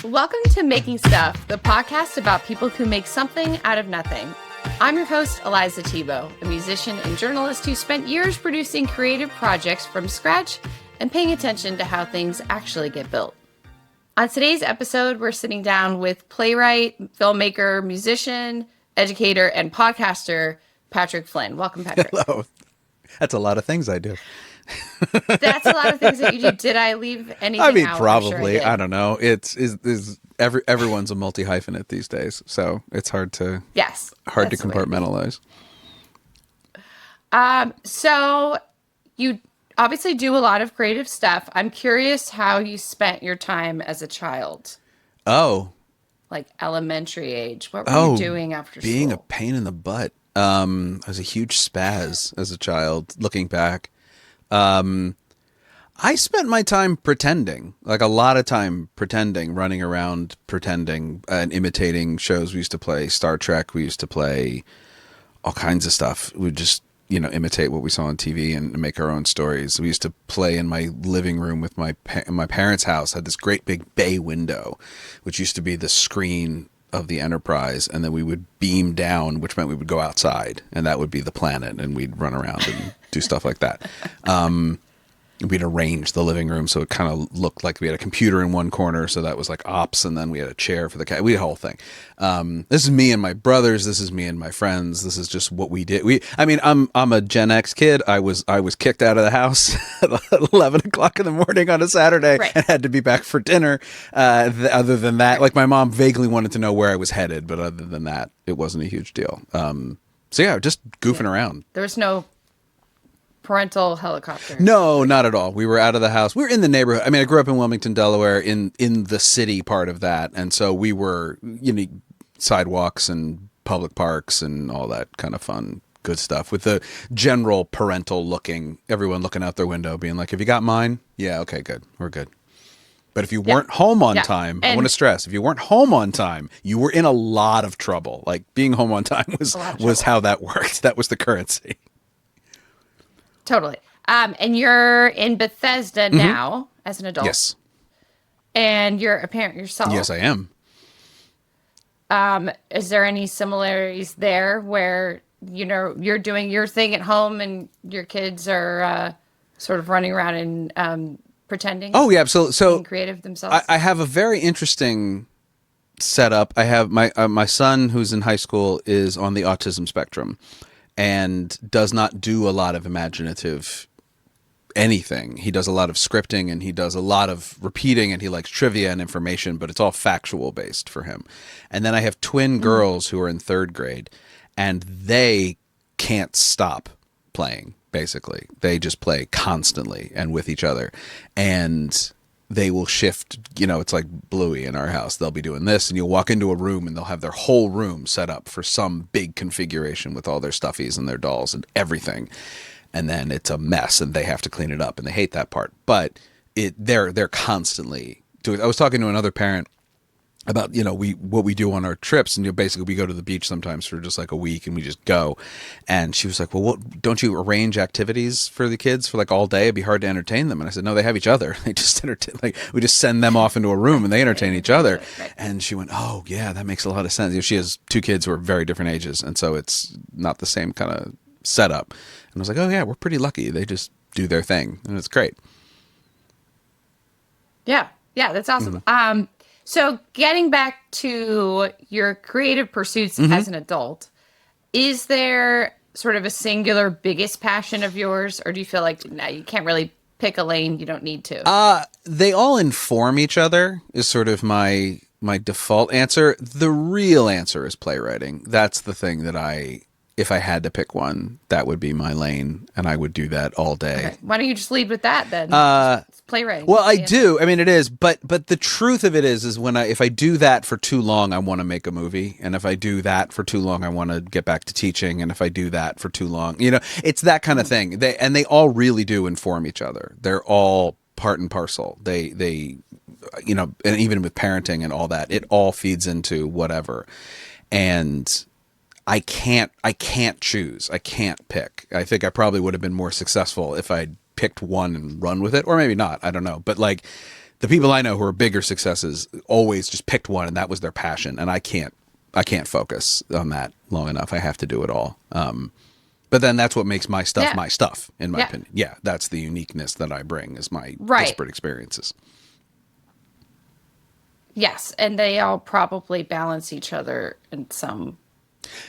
Welcome to Making Stuff, the podcast about people who make something out of nothing. I'm your host, Eliza Tebow, a musician and journalist who spent years producing creative projects from scratch and paying attention to how things actually get built. On today's episode, we're sitting down with playwright, filmmaker, musician, educator, and podcaster, Patrick Flynn. Welcome, Patrick. Hello. That's a lot of things I do. That's a lot of things that you do. Did I leave anything out? I mean, I'm probably. sure I I don't know. Everyone's a multi-hyphenate these days, so it's hard to compartmentalize. So you obviously do a lot of creative stuff. I'm curious how you spent your time as a child. Oh. Like elementary age. What were you doing after school? Being a pain in the butt. I was a huge spaz as a child, looking back. I spent my time pretending, like a lot of time pretending, running around pretending and imitating shows. We used to play Star Trek. We used to play all kinds of stuff. We'd just, imitate what we saw on TV and make our own stories. We used to play in my living room with my parents' house. Had this great big bay window, which used to be the screen of the Enterprise, and then we would beam down, which meant we would go outside, and that would be the planet, and we'd run around and do stuff like that. We'd arrange the living room so it kind of looked like we had a computer in one corner, so that was like ops, and then we had a chair for the cat. We had a whole thing. This is me and my brothers. This is me and my friends. This is just what we did. I'm a Gen X kid. I was kicked out of the house at 11 o'clock in the morning on a Saturday, right, and had to be back for dinner. Other than that, like my mom vaguely wanted to know where I was headed, but other than that, it wasn't a huge deal. So yeah, just goofing around. There was no parental helicopter. No, not at all. We were out of the house. We were in the neighborhood. I mean, I grew up in Wilmington, Delaware, in the city part of that, and so we were, sidewalks and public parks and all that kind of fun, good stuff. With the general parental looking, everyone looking out their window, being like, "Have you got mine? Yeah, okay, good, we're good." But if you weren't home on time, I want to stress, if you weren't home on time, you were in a lot of trouble. Like being home on time was how that worked. That was the currency. Totally. And you're in Bethesda now as an adult. Yes. And you're a parent yourself. Yes, I am. Is there any similarities there where, you're doing your thing at home and your kids are sort of running around and pretending? Oh, yeah, absolutely. So being creative themselves? I have a very interesting setup. I have my son, who's in high school, is on the autism spectrum and does not do a lot of imaginative anything. He does a lot of scripting and he does a lot of repeating, and he likes trivia and information, but it's all factual based for him. And then I have twin girls who are in third grade, and they can't stop playing, basically. They just play constantly and with each other. And they will shift, it's like Bluey in our house. They'll be doing this, and you'll walk into a room and they'll have their whole room set up for some big configuration with all their stuffies and their dolls and everything. And then it's a mess and they have to clean it up, and they hate that part. But they're constantly doing it. I was talking to another parent about, what we do on our trips, and basically we go to the beach sometimes for just like a week and we just go. And she was like, well, don't you arrange activities for the kids for like all day? It'd be hard to entertain them. And I said, no, they have each other. They just entertain, like we just send them off into a room and they entertain each other. And she went, oh yeah, that makes a lot of sense. She has two kids who are very different ages, and so it's not the same kind of setup. And I was like, oh yeah, we're pretty lucky. They just do their thing, and it's great. Yeah, that's awesome. So getting back to your creative pursuits as an adult, is there sort of a singular biggest passion of yours, or do you feel like no, you can't really pick a lane, you don't need to? They all inform each other is sort of my default answer. The real answer is playwriting. That's the thing that if I had to pick one, that would be my lane, and I would do that all day. Okay. Why don't you just lead with that then? It's playwriting. Well, I do. I mean, it is, but the truth of it is if I do that for too long, I want to make a movie, and if I do that for too long, I want to get back to teaching, and if I do that for too long, it's that kind of thing. They all really do inform each other. They're all part and parcel. They and even with parenting and all that, it all feeds into whatever. And I can't choose. I can't pick. I think I probably would have been more successful if I'd picked one and run with it, or maybe not. I don't know. But like the people I know who are bigger successes always just picked one and that was their passion. And I can't focus on that long enough. I have to do it all. But then that's what makes my stuff my stuff, in my opinion. Yeah, that's the uniqueness that I bring is my disparate experiences. Yes, and they all probably balance each other in some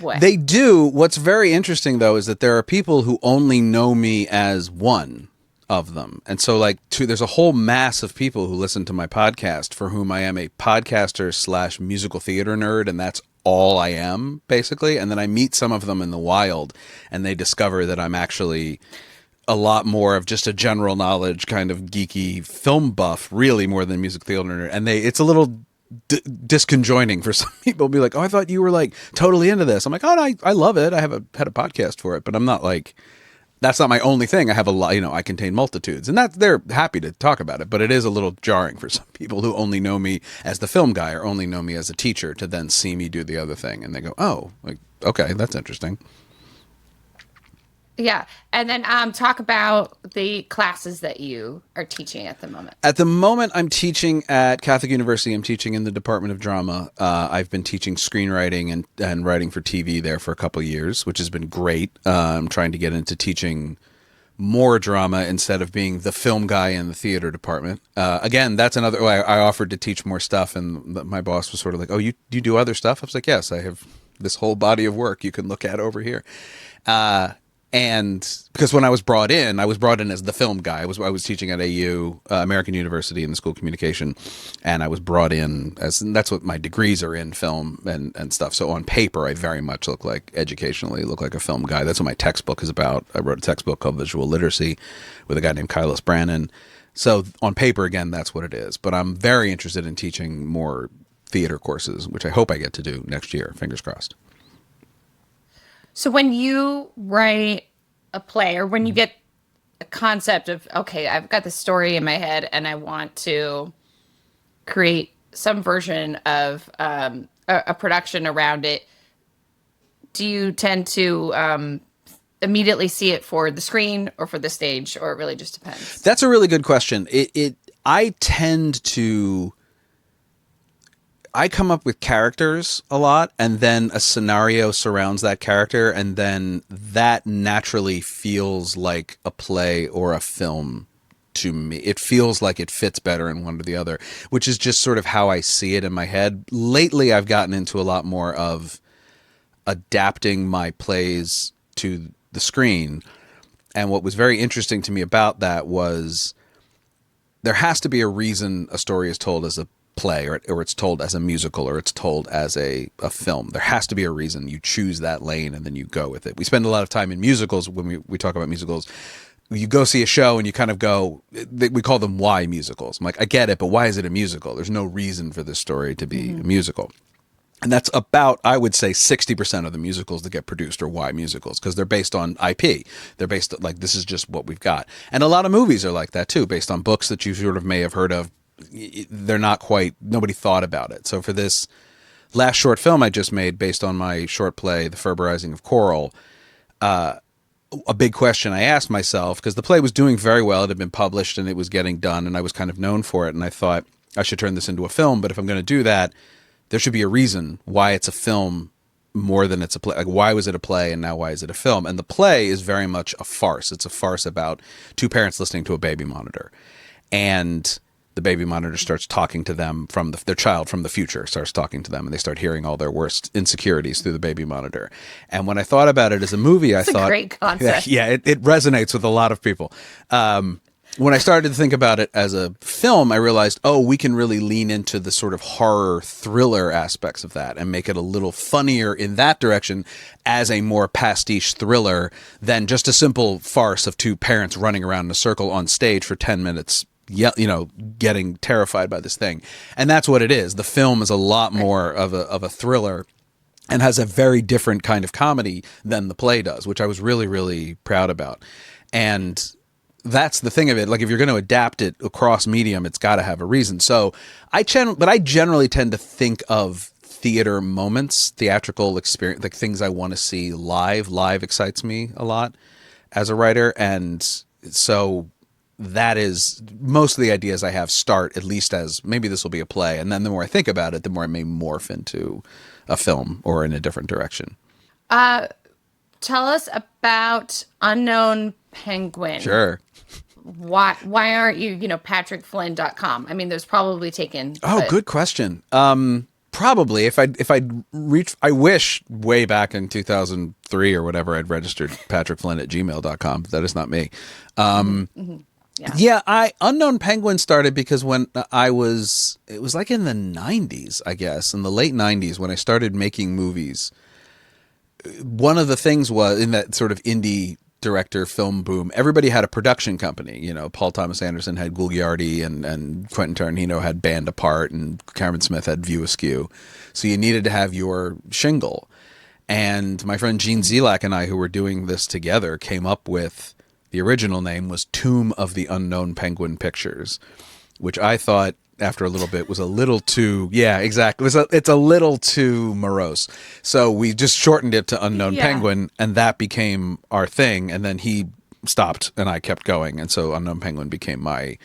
way. They do. What's very interesting, though, is that there are people who only know me as one of them. And so, like, there's a whole mass of people who listen to my podcast for whom I am a podcaster / musical theater nerd, and that's all I am, basically. And then I meet some of them in the wild, and they discover that I'm actually a lot more of just a general knowledge kind of geeky film buff, really more than music theater nerd. And it's a little disconjoining for some people to be like, oh, I thought you were like totally into this. I'm like, oh, no, I love it. I had a podcast for it, but I'm not like, that's not my only thing. I have a lot, I contain multitudes, and they're happy to talk about it, but it is a little jarring for some people who only know me as the film guy or only know me as a teacher to then see me do the other thing. And they go, oh, like, okay, that's interesting. Yeah. And then talk about the classes that you are teaching at the moment. At the moment, I'm teaching at Catholic University. I'm teaching in the Department of Drama. I've been teaching screenwriting and writing for TV there for a couple of years, which has been great. I'm trying to get into teaching more drama instead of being the film guy in the theater department. Again, that's another way. I offered to teach more stuff, and my boss was sort of like, oh, you do other stuff? I was like, yes, I have this whole body of work you can look at over here. And because when I was brought in as the film guy. I was teaching at AU, American University, in the School of Communication, and I was brought in and that's what my degrees are in, film and stuff. So on paper, I very much educationally look like a film guy. That's what my textbook is about. I wrote a textbook called Visual Literacy with a guy named Kylos Brannon. So on paper, again, that's what it is. But I'm very interested in teaching more theater courses, which I hope I get to do next year. Fingers crossed. So when you write a play or when you get a concept of, okay, I've got this story in my head and I want to create some version of a production around it, do you tend to immediately see it for the screen or for the stage, or it really just depends? That's a really good question. I come up with characters a lot, and then a scenario surrounds that character, and then that naturally feels like a play or a film to me. It feels like it fits better in one or the other, which is just sort of how I see it in my head. Lately, I've gotten into a lot more of adapting my plays to the screen, and what was very interesting to me about that was there has to be a reason a story is told as a play or it's told as a musical or it's told as a film. There has to be a reason. You choose that lane and then you go with it. We spend a lot of time in musicals when we talk about musicals. You go see a show and you kind of go, we call them why musicals. I'm like, I get it, but why is it a musical? There's no reason for this story to be a musical. And that's about, I would say, 60% of the musicals that get produced are why musicals, because they're based on IP. They're based like, this is just what we've got. And a lot of movies are like that too, based on books that you sort of may have heard of. They're not quite, nobody thought about it. So for this last short film I just made based on my short play, The Ferberizing of Coral, a big question I asked myself, because the play was doing very well, it had been published and it was getting done and I was kind of known for it, and I thought I should turn this into a film, but if I'm going to do that, there should be a reason why it's a film more than it's a play. Like, why was it a play and now why is it a film? And the play is very much a farce. It's a farce about two parents listening to a baby monitor, and the baby monitor starts talking to them from their child from the future starts talking to them, and they start hearing all their worst insecurities through the baby monitor. And when I thought about it as a movie, I thought, a great concept. Yeah, it resonates with a lot of people. When I started to think about it as a film, I realized, oh, we can really lean into the sort of horror thriller aspects of that and make it a little funnier in that direction as a more pastiche thriller than just a simple farce of two parents running around in a circle on stage for 10 minutes, getting terrified by this thing. And that's what it is. The film is a lot more of a thriller and has a very different kind of comedy than the play does, which I was really, really proud about. And that's the thing of it. Like, if you're going to adapt it across medium, it's got to have a reason. So I generally tend to think of theater moments, theatrical experience, like things I want to see live. Live excites me a lot as a writer. And so that is most of the ideas I have start at least as maybe this will be a play, and then the more I think about it, the more it may morph into a film or in a different direction. Tell us about Unknown Penguin. Sure. Why aren't you, patrickflynn.com? I mean, there's probably taken. Oh, good question. Probably if I'd reached, I wish way back in 2003 or whatever, I'd registered patrickflynn@gmail.com. That is not me. Unknown Penguin started because when it was like in the 90s, I guess, in the late 90s when I started making movies. One of the things was in that sort of indie director film boom, everybody had a production company. Paul Thomas Anderson had Gouliardi and Quentin Tarantino had Band Apart and Cameron Smith had View Askew. So you needed to have your shingle. And my friend Gene Zelak and I, who were doing this together, came up with the original name was Tomb of the Unknown Penguin Pictures, which I thought after a little bit was a little too, exactly. It's a little too morose. So we just shortened it to Unknown Penguin, and that became our thing. And then he stopped and I kept going. And so Unknown Penguin became my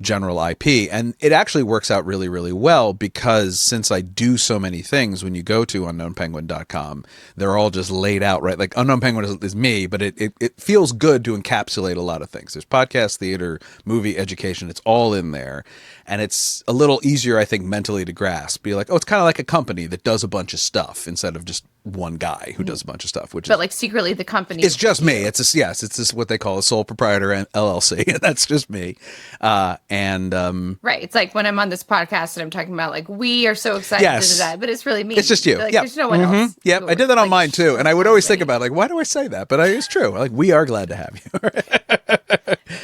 general IP. And it actually works out really, really well because since I do so many things, when you go to unknownpenguin.com, they're all just laid out, right? Like Unknown Penguin is me, but it feels good to encapsulate a lot of things. There's podcast, theater, movie, education. It's all in there. And it's a little easier, I think, mentally to grasp. Be like, oh, it's kind of like a company that does a bunch of stuff instead of just one guy who does a bunch of stuff. But like secretly the company. It's just me. It's just what they call a sole proprietor and LLC. That's just me. Right. It's like when I'm on this podcast and I'm talking about like, we are so excited to that, but it's really me. It's just you. Like, there's no one else. Yep. I did that on mine too. And I would always think about like, why do I say that? But it's true. Like, we are glad to have you.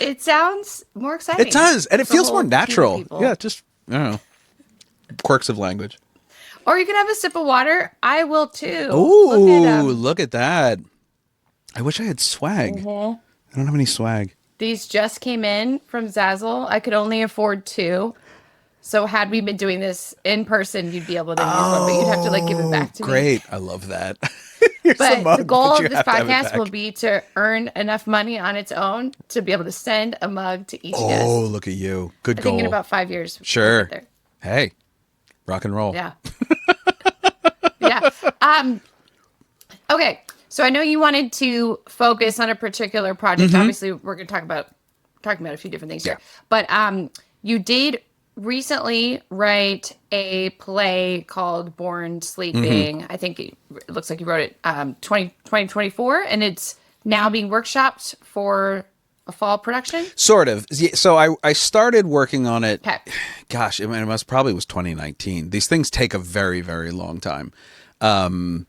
It sounds more exciting. It does. And it feels more natural. Yeah. Just, I don't know. Quirks of language. Or you can have a sip of water. I will too. Ooh, look at that. I wish I had swag. I don't have any swag. These just came in from Zazzle. I could only afford 2. So had we been doing this in person, you'd be able to use one, but you'd have to like give it back to me. Great. I love that. But the goal of this podcast will be to earn enough money on its own to be able to send a mug to each guest. Oh, look at you. Good goal. I think in about 5 years. Sure. We'll get there. Hey, rock and roll. Yeah. Yeah. Okay. So I know you wanted to focus on a particular project. Obviously, we're going to talking about a few different things here. But you did recently write a play called Born Sleeping. I think it looks like you wrote it 2024, and it's now being workshopped for a fall production? Sort of. So I started working on it. Okay. Gosh, it was 2019. These things take a very, very long time. And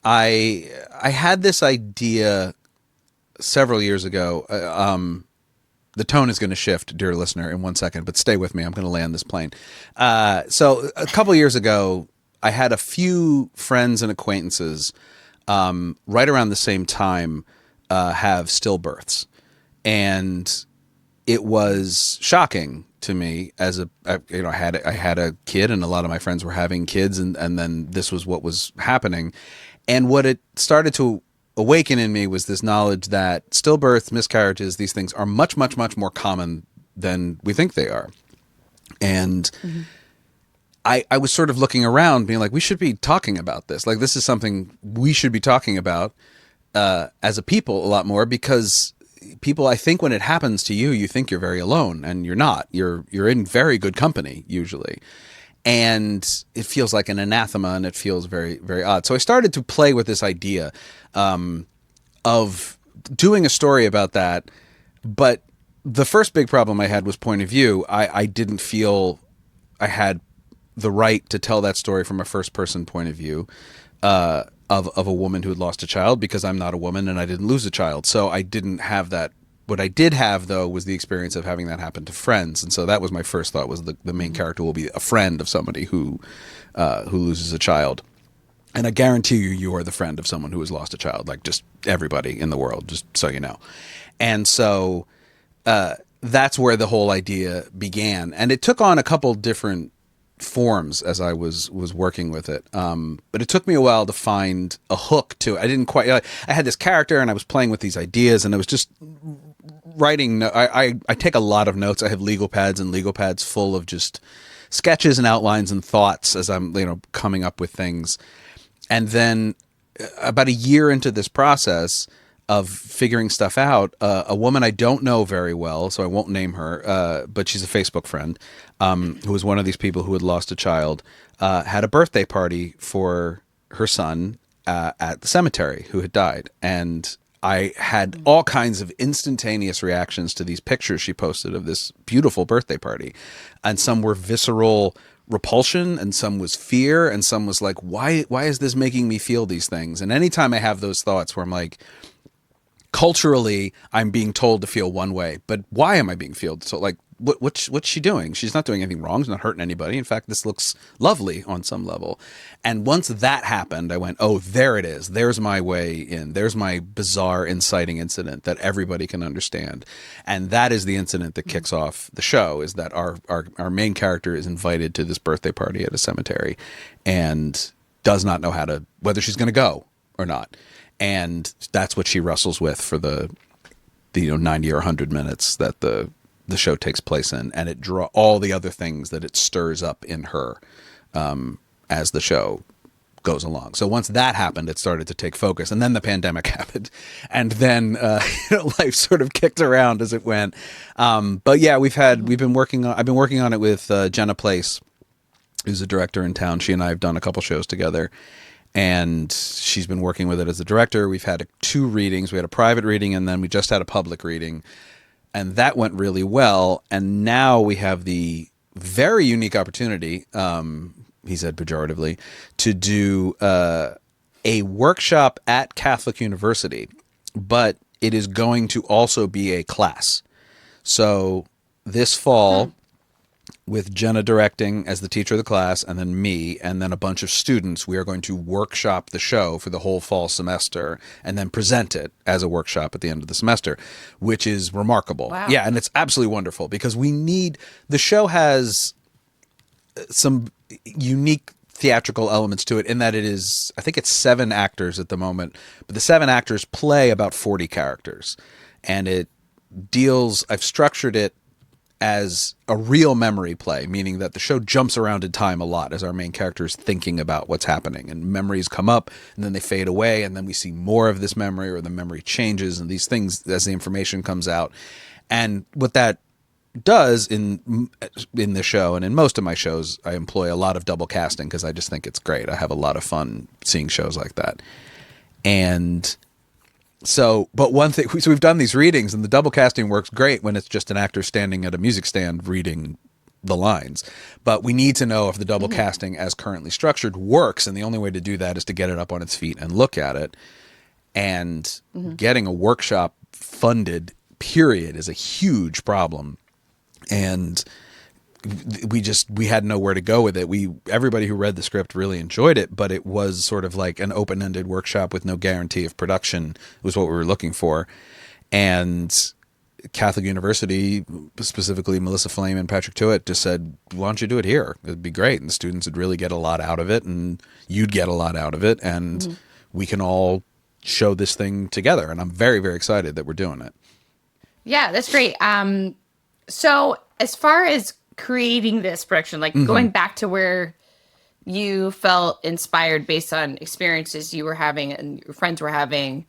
I had this idea several years ago. The tone is going to shift, dear listener, in 1 second, but stay with me. I'm going to land this plane. So a couple years ago, I had a few friends and acquaintances right around the same time have stillbirths. And it was shocking to me as I had a kid, and a lot of my friends were having kids, and then this was what was happening. And what it started to awaken in me was this knowledge that stillbirths, miscarriages, these things are much, much, much more common than we think they are. And I was sort of looking around being like, we should be talking about this. Like, this is something we should be talking about as a people a lot more, because people, I think when it happens to you, you think you're very alone, and you're not. You're in very good company usually. And it feels like an anathema, and it feels very, very odd. So I started to play with this idea of doing a story about that. But the first big problem I had was point of view. I didn't feel I had the right to tell that story from a first person point of view of a woman who had lost a child, because I'm not a woman and I didn't lose a child. So I didn't have that. What I did have, though, was the experience of having that happen to friends. And so that was my first thought, was the main character will be a friend of somebody who loses a child. And I guarantee you are the friend of someone who has lost a child, like just everybody in the world, just so you know. And so that's where the whole idea began. And it took on a couple different forms as I was working with it. But it took me a while to find a hook to it. I didn't quite, I had this character and I was playing with these ideas, and it was just writing, I take a lot of notes. I have legal pads and legal pads full of just sketches and outlines and thoughts as I'm, coming up with things. And then about a year into this process of figuring stuff out, a woman I don't know very well, so I won't name her, but she's a Facebook friend, who was one of these people who had lost a child, had a birthday party for her son at the cemetery who had died. And I had all kinds of instantaneous reactions to these pictures she posted of this beautiful birthday party. And some were visceral repulsion, and some was fear, and some was like, why is this making me feel these things? And anytime I have those thoughts where I'm like, culturally, I'm being told to feel one way, but why am I being filled? So like, what's she doing? She's not doing anything wrong. She's not hurting anybody. In fact, this looks lovely on some level. And once that happened, I went, oh, there it is. There's my way in. There's my bizarre, inciting incident that everybody can understand. And that is the incident that kicks off the show, is that our main character is invited to this birthday party at a cemetery and does not know whether she's going to go or not. And that's what she wrestles with for the 90 or 100 minutes that the show takes place in, and it draw all the other things that it stirs up in her as the show goes along. So once that happened, it started to take focus, and then the pandemic happened, and then life sort of kicked around as it went. But yeah, I've been working on it with Jenna Place, who's a director in town. She and I have done a couple shows together, and she's been working with it as a director. We've had 2 readings. We had a private reading, and then we just had a public reading. And that went really well. And now we have the very unique opportunity, he said pejoratively, to do a workshop at Catholic University. But it is going to also be a class. So this fall, with Jenna directing as the teacher of the class, and then me, and then a bunch of students, we are going to workshop the show for the whole fall semester and then present it as a workshop at the end of the semester, which is remarkable. Wow. Yeah, and it's absolutely wonderful because the show has some unique theatrical elements to it in that I think it's 7 actors at the moment, but the 7 actors play about 40 characters. And I've structured it as a real memory play, meaning that the show jumps around in time a lot as our main character is thinking about what's happening, and memories come up and then they fade away, and then we see more of this memory, or the memory changes, and these things as the information comes out. And what that does in the show, and in most of my shows, I employ a lot of double casting because I just think it's great. I have a lot of fun seeing shows like that. And so, but one thing, so we've done these readings, and the double casting works great when it's just an actor standing at a music stand reading the lines. But we need to know if the double casting as currently structured works, and the only way to do that is to get it up on its feet and look at it. And getting a workshop funded, period, is a huge problem. And we had nowhere to go with it. Everybody who read the script really enjoyed it, but it was sort of like an open-ended workshop with no guarantee of production was what we were looking for. And Catholic University, specifically Melissa Flame and Patrick Tewitt, just said, why don't you do it here? It'd be great. And the students would really get a lot out of it, and you'd get a lot out of it, and we can all show this thing together. And I'm very, very excited that we're doing it. Yeah, that's great. So as far as creating this production, like going back to where you felt inspired based on experiences you were having and your friends were having,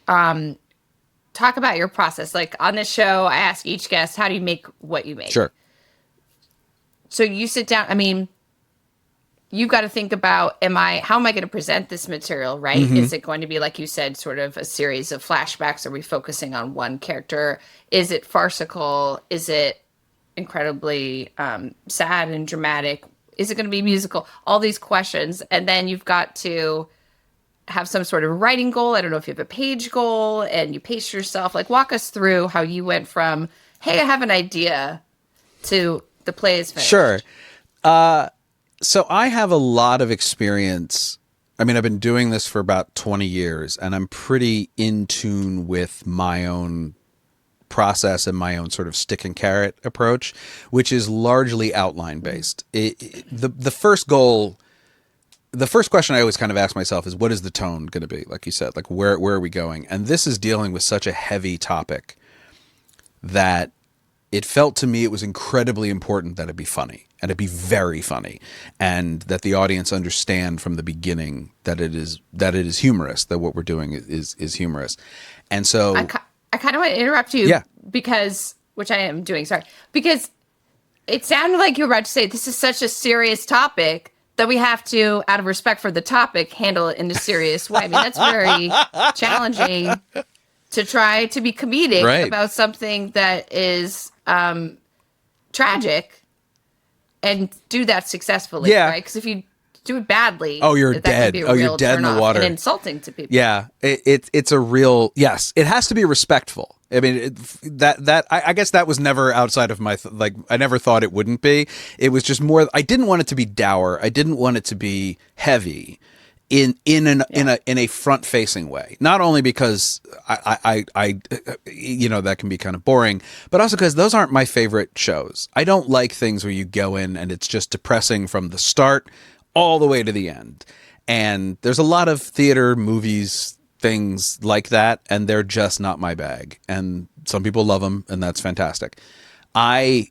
talk about your process. Like on this show, I ask each guest, how do you make what you make? Sure. So you sit down, I mean, you've got to think about, how am I going to present this material, right? Is it going to be, like you said, sort of a series of flashbacks? Are we focusing on one character? Is it farcical? Is it incredibly sad and dramatic? Is it going to be musical? All these questions. And then you've got to have some sort of writing goal. I don't know if you have a page goal, and you pace yourself. Like, walk us through how you went from, hey, I have an idea, to the play is finished. Sure. So I have a lot of experience. I mean, I've been doing this for about 20 years, and I'm pretty in tune with my own process and my own sort of stick and carrot approach, which is largely outline based. The first goal, the first question I always kind of ask myself is, what is the tone going to be? Like you said, like where are we going? And this is dealing with such a heavy topic that it felt to me it was incredibly important that it be funny, and it be very funny, and that the audience understand from the beginning that it is humorous, that what we're doing is humorous. And so I kind of want to interrupt you, Yeah. because, which I am doing, sorry, because it sounded like you were about to say this is such a serious topic that we have to, out of respect for the topic, handle it in a serious way. I mean, that's very challenging to try to be comedic Right. about something that is tragic and do that successfully, Yeah. right? Because if you do it badly, Oh, you're that dead. Can be a Oh, you're real dead in the turnoff water. and insulting to people. Yeah, it's a real, yes. It has to be respectful. I mean, I guess that was never outside of my like. I never thought it wouldn't be. It was just more. I didn't want it to be dour. I didn't want it to be heavy in a front facing way. Not only because I that can be kind of boring, but also because those aren't my favorite shows. I don't like things where you go in and it's just depressing from the start all the way to the end. And there's a lot of theater, movies, things like that, and they're just not my bag. And some people love them, and that's fantastic. I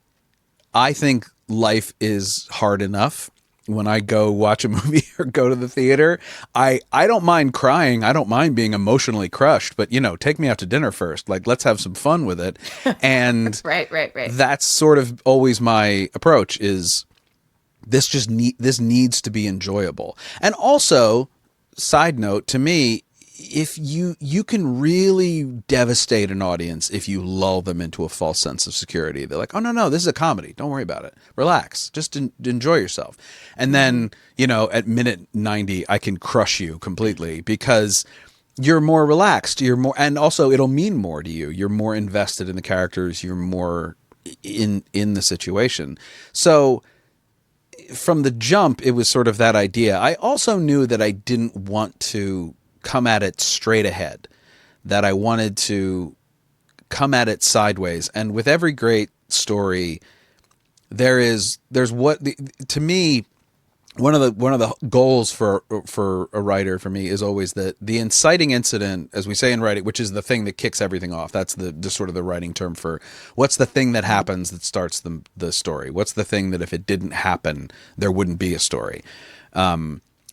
think life is hard enough. When I go watch a movie or go to the theater, I don't mind crying. I don't mind being emotionally crushed, but take me out to dinner first. Like, let's have some fun with it. And Right. that's sort of always my approach is this this needs to be enjoyable. And also, side note, to me, if you can really devastate an audience if you lull them into a false sense of security. They're like, oh, no, this is a comedy. Don't worry about it. Relax. Just enjoy yourself. And then, at minute 90, I can crush you completely because you're more relaxed. And also it'll mean more to you. You're more invested in the characters. You're more in the situation. So from the jump, it was sort of that idea. I also knew that I didn't want to come at it straight ahead, that I wanted to come at it sideways. And with every great story, there's to me, one of the goals for a writer for me is always that the inciting incident, as we say in writing, which is the thing that kicks everything off. That's the sort of the writing term for what's the thing that happens that starts the story. What's the thing that if it didn't happen, there wouldn't be a story.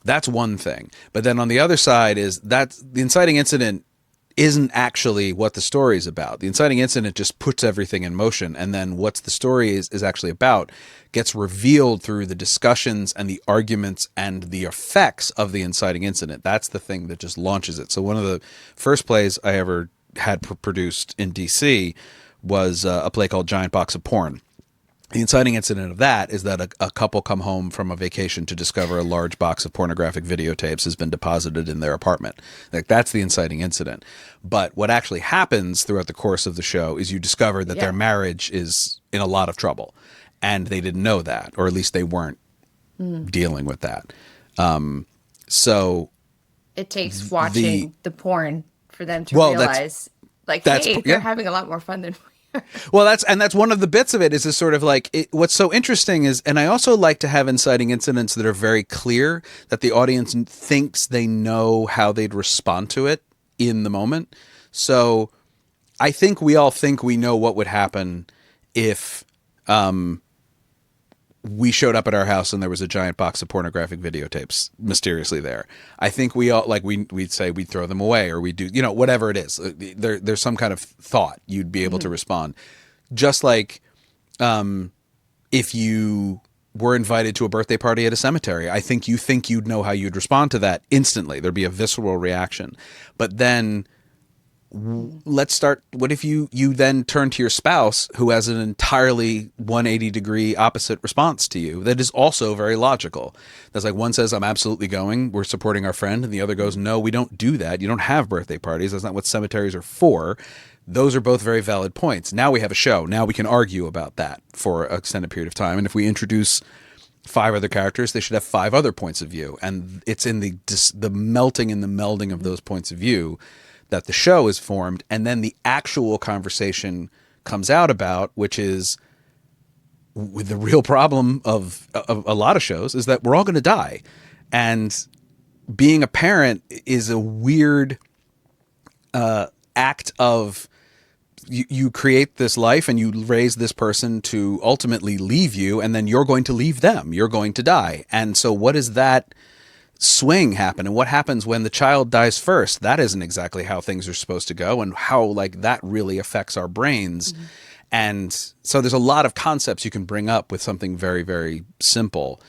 That's one thing. But then on the other side is that the inciting incident isn't actually what the story is about. The inciting incident just puts everything in motion, and then what the story is actually about gets revealed through the discussions and the arguments and the effects of the inciting incident. That's the thing that just launches it. So one of the first plays I ever had produced in DC was a play called Giant Box of Porn. The inciting incident of that is that a couple come home from a vacation to discover a large box of pornographic videotapes has been deposited in their apartment. Like, that's the inciting incident. But what actually happens throughout the course of the show is you discover that their marriage is in a lot of trouble, and they didn't know that, or at least they weren't dealing with that. So it takes watching the porn for them to realize, hey, they're having a lot more fun than we are. Well, that's one of the bits of it is sort of like what's so interesting is, and I also like to have inciting incidents that are very clear, that the audience thinks they know how they'd respond to it in the moment. So I think we all think we know what would happen if we showed up at our house and there was a giant box of pornographic videotapes mysteriously there. I think we all, like, we'd say we'd throw them away, or we do, whatever it is. There's some kind of thought you'd be able to respond. Just like if you were invited to a birthday party at a cemetery, I think you'd know how you'd respond to that instantly. There'd be a visceral reaction. But then let's start. What if you then turn to your spouse who has an entirely 180-degree opposite response to you that is also very logical? That's like, one says, I'm absolutely going, we're supporting our friend, and the other goes, no, we don't do that. You don't have birthday parties. That's not what cemeteries are for. Those are both very valid points. Now we have a show. Now we can argue about that for an extended period of time. And if we introduce 5 other characters, they should have 5 other points of view. And it's in the melting and the melding of those points of view that the show is formed, and then the actual conversation comes out about, which is with the real problem of a lot of shows is that we're all going to die. And being a parent is a weird act of you create this life and you raise this person to ultimately leave you, and then you're going to leave them. You're going to die. And so what does that swing happen? And what happens when the child dies first? That isn't exactly how things are supposed to go, and how like that really affects our brains. Mm-hmm. And so there's a lot of concepts you can bring up with something very, very simple.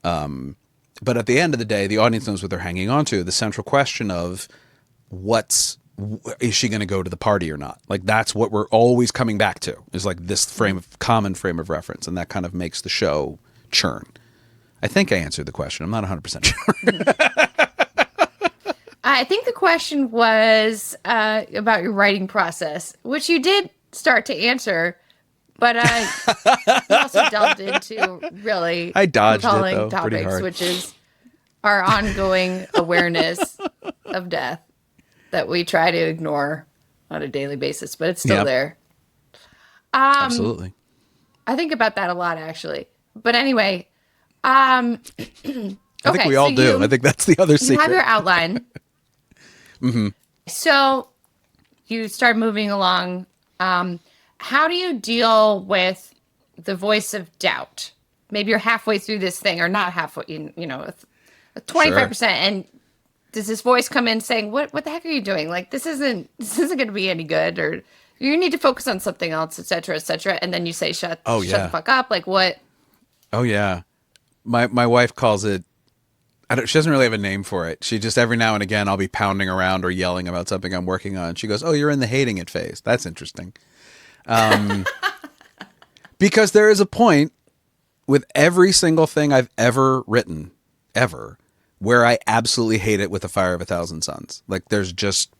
But at the end of the day, the audience knows what they're hanging on to. The central question of is she going to go to the party or not? Like, that's what we're always coming back to, is like this common frame of reference. And that kind of makes the show churn. I think I answered the question. I'm not 100% sure. I think the question was about your writing process, which you did start to answer, but you also delved into really compelling topics, which is our ongoing awareness of death that we try to ignore on a daily basis, but it's still there. Absolutely. I think about that a lot, actually. But anyway, I think we all do. I think that's the other secret. You have your outline. Mm-hmm. So you start moving along. How do you deal with the voice of doubt? Maybe you're halfway through this thing, or not halfway, 25%. Sure. And does this voice come in saying, what the heck are you doing? Like, this isn't going to be any good, or you need to focus on something else, et cetera, et cetera. And then you say, shut the fuck up. Like, what? Oh, yeah. My wife calls it, she doesn't really have a name for it. She just, every now and again, I'll be pounding around or yelling about something I'm working on. She goes, oh, you're in the hating it phase. That's interesting. Because there is a point with every single thing I've ever written, ever, where I absolutely hate it with the fire of 1,000 suns. Like, there's just,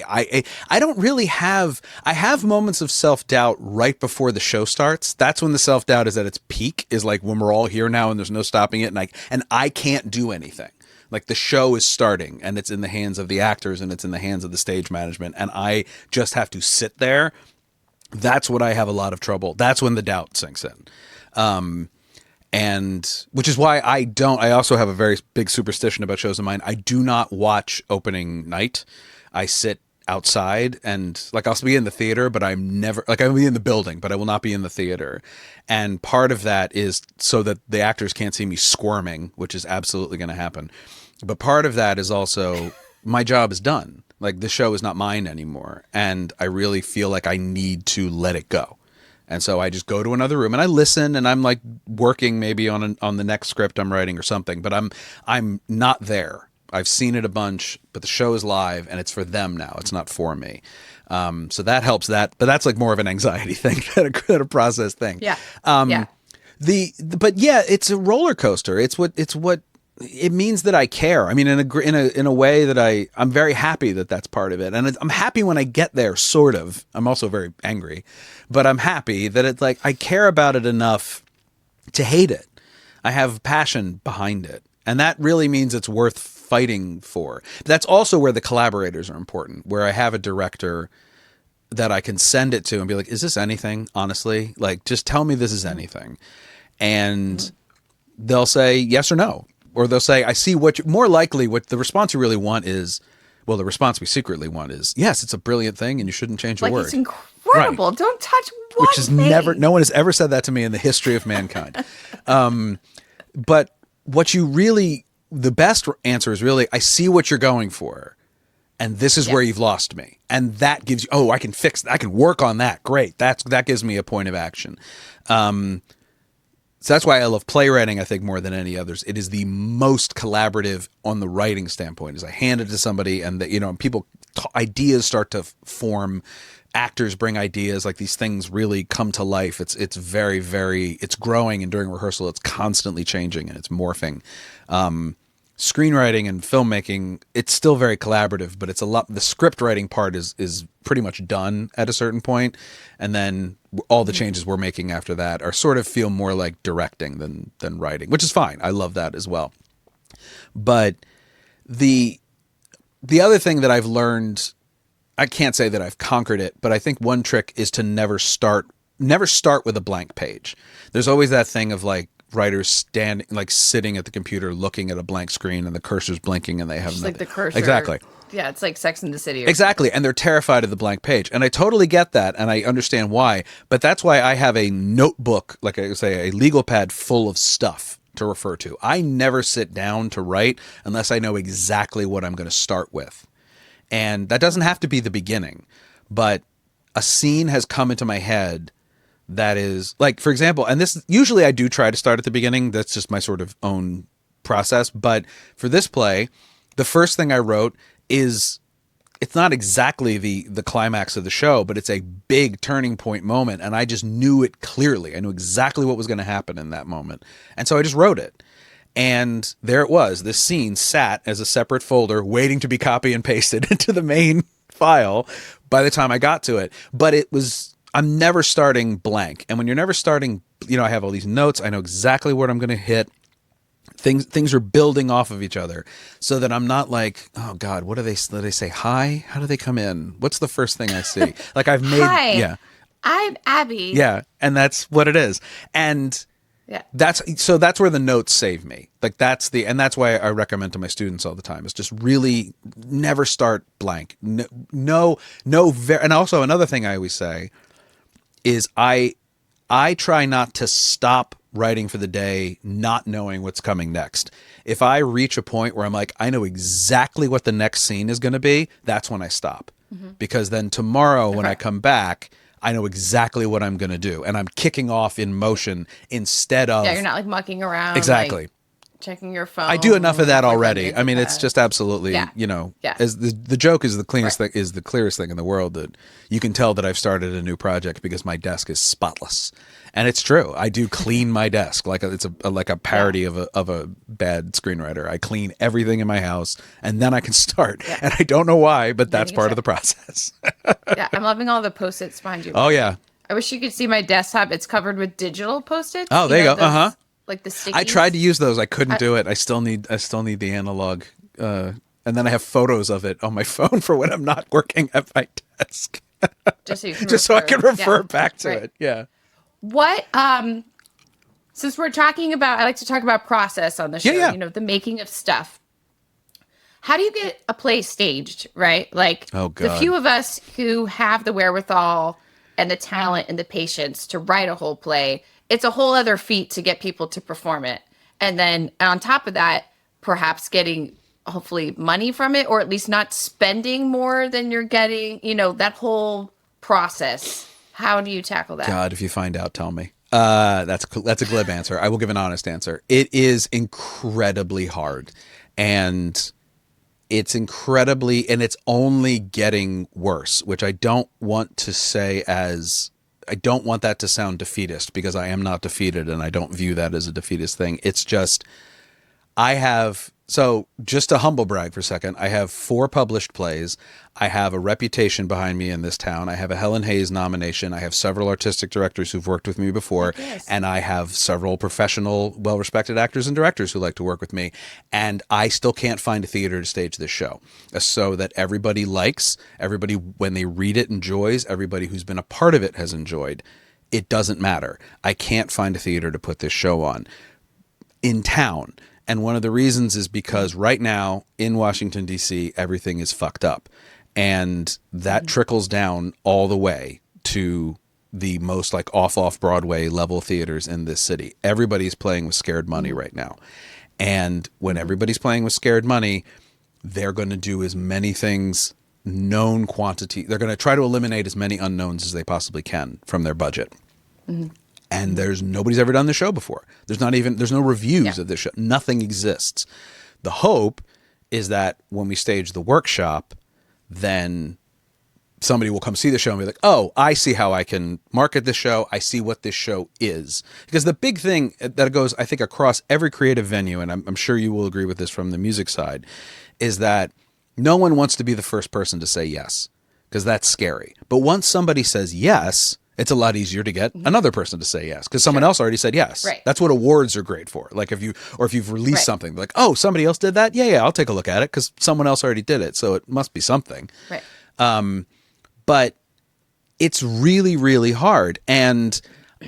I don't really have, I have moments of self-doubt right before the show starts. That's when the self-doubt is at its peak, is like when we're all here now and there's no stopping it, and I can't do anything. Like, the show is starting and it's in the hands of the actors and it's in the hands of the stage management, and I just have to sit there. That's what I have a lot of trouble. That's when the doubt sinks in. And which is why I also have a very big superstition about shows of mine. I do not watch opening night. I sit outside, and like, I'll be in the theater, but I'm never, like, I'll be in the building, but I will not be in the theater. And part of that is so that the actors can't see me squirming, which is absolutely going to happen. But part of that is also my job is done. Like, the show is not mine anymore. And I really feel like I need to let it go. And so I just go to another room and I listen, and I'm like working maybe on the next script I'm writing or something, but I'm not there. I've seen it a bunch, but the show is live and it's for them now. It's not for me. So that helps that, but that's like more of an anxiety thing than a process thing. Yeah. But yeah, it's a roller coaster. It's what it means that I care. I mean, in a way that I'm very happy that that's part of it. And I'm happy when I get there, sort of. I'm also very angry, but I'm happy that it's like, I care about it enough to hate it. I have passion behind it. And that really means it's worth fighting for. That's also where the collaborators are important, where I have a director that I can send it to and be like, is this anything? Honestly, like, just tell me this is anything. And they'll say yes or no. Or they'll say, I see what more likely what the response you really want is, well, the response we secretly want is, yes, it's a brilliant thing and you shouldn't change a word. It's incredible. Right. Don't touch one Which is thing. No one has ever said that to me in the history of mankind. But what the best answer is really, I see what you're going for, and this is where you've lost me. And that gives you, I can fix that. I can work on that. Great. That gives me a point of action. So that's why I love playwriting, I think, more than any others. It is the most collaborative on the writing standpoint. As I hand it to somebody, and people, ideas start to form. Actors bring ideas, like, these things really come to life. It's very, very, it's growing, and during rehearsal, it's constantly changing and it's morphing. Screenwriting and filmmaking, it's still very collaborative, but it's a lot. The script writing part is pretty much done at a certain point, and then all the changes we're making after that are sort of feel more like directing than writing, which is fine. I love that as well. But the other thing that I've learned, I can't say that I've conquered it, but I think one trick is to never start with a blank page. There's always that thing of like writers sitting at the computer looking at a blank screen and the cursor's blinking and they have just like the cursor. Exactly. Yeah, it's like Sex and the City. Exactly. And they're terrified of the blank page. And I totally get that. And I understand why. But that's why I have a notebook, like I say, a legal pad full of stuff to refer to. I never sit down to write unless I know exactly what I'm going to start with. And that doesn't have to be the beginning. But a scene has come into my head that is, like, for example, and this usually I do try to start at the beginning. That's just my sort of own process. But for this play, the first thing I wrote is, it's not exactly the climax of the show, but it's a big turning point moment. And I just knew it clearly. I knew exactly what was going to happen in that moment. And so I just wrote it. And there it was. This scene sat as a separate folder waiting to be copy and pasted into the main file by the time I got to it. But I'm never starting blank. And when you're never starting, I have all these notes. I know exactly what I'm going to hit. Things are building off of each other so that I'm not like, oh God, what do they say? Hi? How do they come in? What's the first thing I see? Like I've made, Hi, yeah, I'm Abby. yeah. And that's what it is. And yeah, that's where the notes save me. Like and that's why I recommend to my students all the time is just really never start blank. And also another thing I always say is I try not to stop writing for the day, not knowing what's coming next. If I reach a point where I'm like, I know exactly what the next scene is going to be, that's when I stop. Mm-hmm. Because then tomorrow when I come back, I know exactly what I'm going to do. And I'm kicking off in motion instead of... Yeah, you're not like mucking around. Exactly. Like checking your phone. I do enough of that already. I mean, it's just absolutely, as the joke is the cleanest thing, is the clearest thing in the world, that you can tell that I've started a new project because my desk is spotless. And it's true. I do clean my desk it's like a parody of a bad screenwriter. I clean everything in my house and then I can start. Yeah. And I don't know why, but that's part of the process. Yeah, I'm loving all the Post-its behind you. Oh yeah. I wish you could see my desktop. It's covered with digital Post-its. Oh, there you go. Like the stickies. I tried to use those. I couldn't do it. I still need the analog. And then I have photos of it on my phone for when I'm not working at my desk. Just so you can I can refer back to it. Yeah. What since we're talking about, I like to talk about process on the show, the making of stuff. How do you get a play staged, right? Like the few of us who have the wherewithal and the talent and the patience to write a whole play, it's a whole other feat to get people to perform it. And then on top of that, perhaps getting hopefully money from it, or at least not spending more than you're getting, that whole process. How do you tackle that? God, if you find out, tell me. That's a glib answer. I will give an honest answer. It is incredibly hard, and it's only getting worse, which I don't want to say I don't want that to sound defeatist, because I am not defeated and I don't view that as a defeatist thing. It's just, just to humble brag for a second, I have 4 published plays. I have a reputation behind me in this town. I have a Helen Hayes nomination. I have several artistic directors who've worked with me before. Yes. And I have several professional, well-respected actors and directors who like to work with me. And I still can't find a theater to stage this show so that everybody likes, everybody when they read it enjoys, everybody who's been a part of it has enjoyed. It doesn't matter. I can't find a theater to put this show on in town. And one of the reasons is because right now in Washington, D.C., everything is fucked up. And that trickles down all the way to the most like off Broadway level theaters in this city. Everybody's playing with scared money right now. And when everybody's playing with scared money, they're going to do as many things, known quantity. They're going to try to eliminate as many unknowns as they possibly can from their budget. Mm-hmm. And nobody's ever done the show before. There's no reviews of this show. Nothing exists. The hope is that when we stage the workshop, then somebody will come see the show and be like, oh, I see how I can market this show. I see what this show is. Because the big thing that goes, I think, across every creative venue, and I'm sure you will agree with this from the music side, is that no one wants to be the first person to say yes, because that's scary. But once somebody says yes, it's a lot easier to get another person to say yes, because someone else already said yes. Right. That's what awards are great for. Like if you've released something, like, oh, somebody else did that. Yeah, I'll take a look at it because someone else already did it. So it must be something. Right. But it's really, really hard. And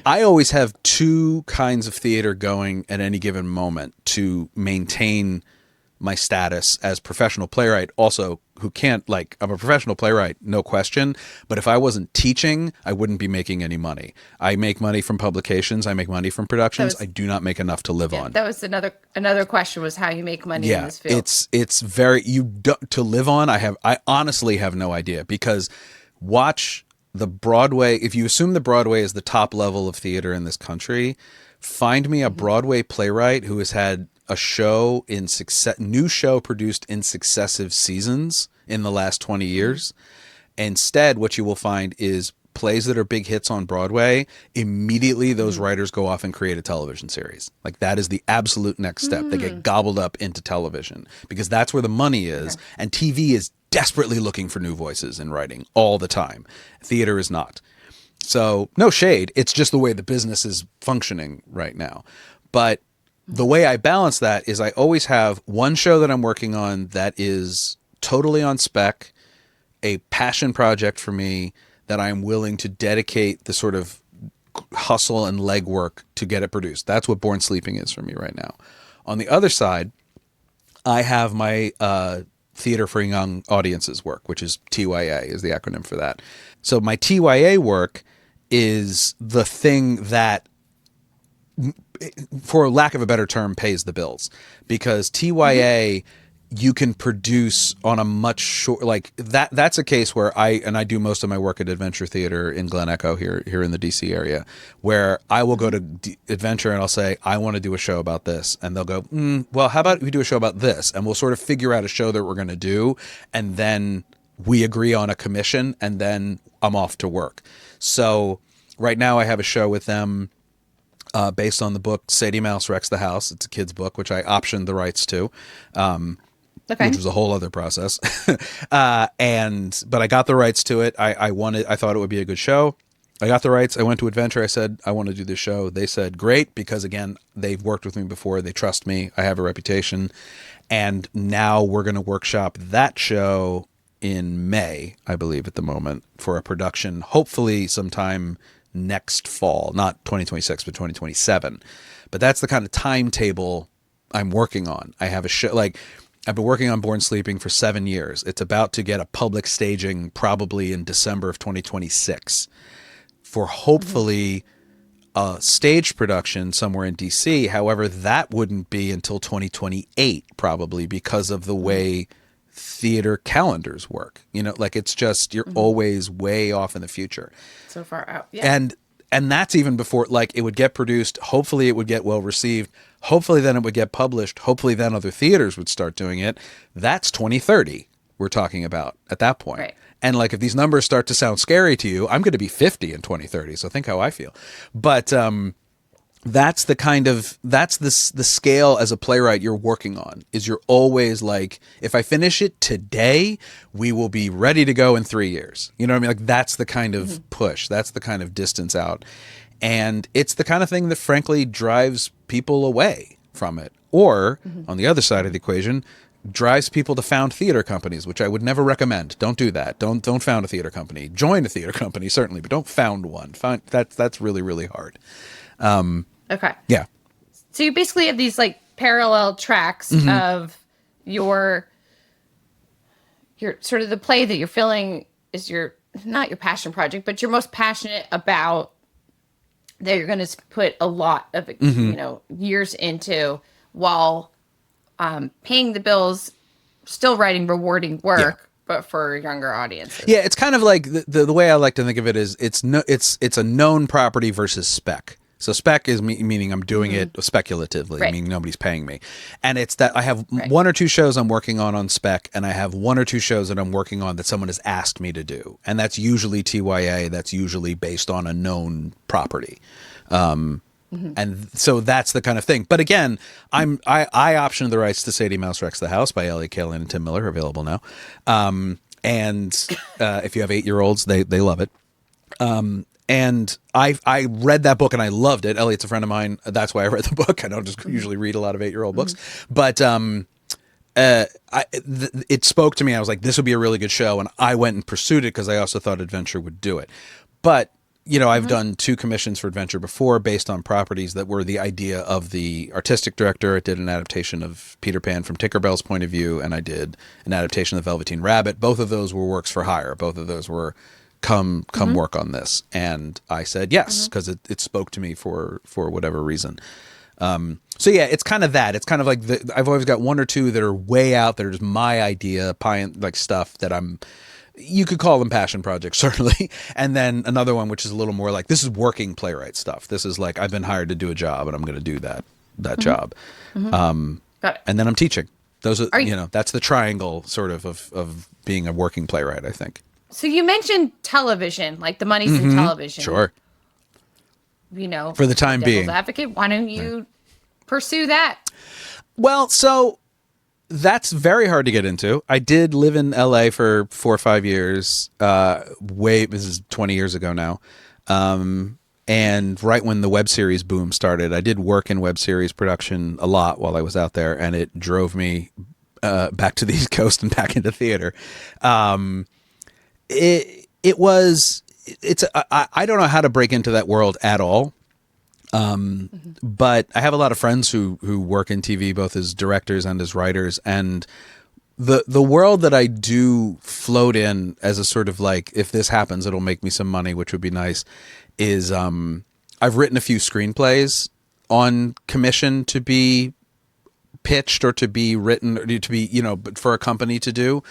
I always have 2 kinds of theater going at any given moment to maintain my status as professional playwright also, who can't, like, I'm a professional playwright, no question, but if I wasn't teaching, I wouldn't be making any money. I make money from publications, I make money from productions. I do not make enough to live on. That was another question, was how you make money in this field. It's very, to live on, I honestly have no idea, because watch the Broadway, if you assume the Broadway is the top level of theater in this country, find me a Broadway playwright who has had a show new show produced in successive seasons in the last 20 years. Instead, what you will find is plays that are big hits on Broadway, immediately those writers go off and create a television series. Like, that is the absolute next step. They get gobbled up into television because that's where the money is. Okay. And TV is desperately looking for new voices in writing all the time. Theater is not. So no shade. It's just the way the business is functioning right now. But the way I balance that is I always have one show that I'm working on that is totally on spec, a passion project for me that I'm willing to dedicate the sort of hustle and legwork to get it produced. That's what Born Sleeping is for me right now. On the other side, I have my Theater for Young Audiences work, which is TYA is the acronym for that. So my TYA work is the thing that, for lack of a better term, pays the bills, because TYA you can produce on a much short, like that's a case where I do most of my work at Adventure Theater in Glen Echo here in the DC area, where I will go to Adventure and I'll say, I want to do a show about this. And they'll go, well, how about we do a show about this? And we'll sort of figure out a show that we're going to do. And then we agree on a commission, and then I'm off to work. So right now I have a show with them based on the book Sadie Mouse Wrecks the House. It's a kid's book, which I optioned the rights to, which was a whole other process. But I got the rights to it. I thought it would be a good show. I got the rights. I went to Adventure. I said, I want to do this show. They said, great, because again, they've worked with me before. They trust me. I have a reputation. And now we're going to workshop that show in May, I believe, at the moment, for a production, hopefully sometime next fall, not 2026, but 2027. But that's the kind of timetable I'm working on. I have a show, like, I've been working on Born Sleeping for 7 years. It's about to get a public staging probably in December of 2026 for hopefully a stage production somewhere in DC. However, that wouldn't be until 2028 probably, because of the way theater calendars work. You know, like, it's just, you're always way off in the future. So far out. Yeah. And that's even before, like, it would get produced. Hopefully it would get well received. Hopefully then it would get published. Hopefully then other theaters would start doing it. That's 2030 we're talking about at that point. Right. And like, if these numbers start to sound scary to you, I'm going to be 50 in 2030. So think how I feel. But that's the kind of, that's the scale as a playwright you're working on, is you're always like, if I finish it today, we will be ready to go in 3 years. You know what I mean? Like, that's the kind of push. That's the kind of distance out. And it's the kind of thing that frankly drives people away from it. Or on the other side of the equation, drives people to found theater companies, which I would never recommend. Don't do that. Don't found a theater company. Join a theater company, certainly, but don't found one. That's really, really hard. Okay. Yeah. So you basically have these like parallel tracks of your sort of the play that you're feeling is not your passion project, but you're most passionate about, that you're going to put a lot of, years into, while paying the bills, still writing rewarding work, but for younger audiences. Yeah, it's kind of like the way I like to think of it is it's a known property versus spec. So spec is meaning I'm doing it speculatively, meaning nobody's paying me. And it's that I have one or two shows I'm working on spec, and I have one or two shows that I'm working on that someone has asked me to do. And that's usually TYA, that's usually based on a known property. And so that's the kind of thing. But again, I optioned the rights to Sadie Mouse Wrecks the House by Elliot Kalan and Tim Miller, available now. And if you have 8-year-olds, they love it. And I read that book and I loved it. Elliot's a friend of mine. That's why I read the book. I don't just usually read a lot of 8-year-old books. But it spoke to me. I was like, this would be a really good show. And I went and pursued it because I also thought Adventure would do it. But I've done 2 commissions for Adventure before based on properties that were the idea of the artistic director. I did an adaptation of Peter Pan from Tinkerbell's point of view, and I did an adaptation of Velveteen Rabbit. Both of those were works for hire. Both of those were come work on this. And I said yes, because it spoke to me for whatever reason. So yeah, it's kind of that. It's kind of like I've always got 1 or 2 that are way out there, just my idea, like stuff that you could call them passion projects, certainly. And then another one, which is a little more like, this is working playwright stuff. This is like, I've been hired to do a job and I'm going to do that job. Got it. And then I'm teaching. Those are that's the triangle sort of being a working playwright, I think. So you mentioned television, like the money's in television. Sure. For the time being. Advocate, why don't you pursue that? Well, so that's very hard to get into. I did live in LA for 4 or 5 years. This is 20 years ago now. And right when the web series boom started, I did work in web series production a lot while I was out there, and it drove me back to the East Coast and back into theater. I don't know how to break into that world at all. But I have a lot of friends who work in TV, both as directors and as writers. And the world that I do float in as a sort of like, if this happens, it'll make me some money, which would be nice, is I've written a few screenplays on commission to be pitched or to be written or to be, for a company to do.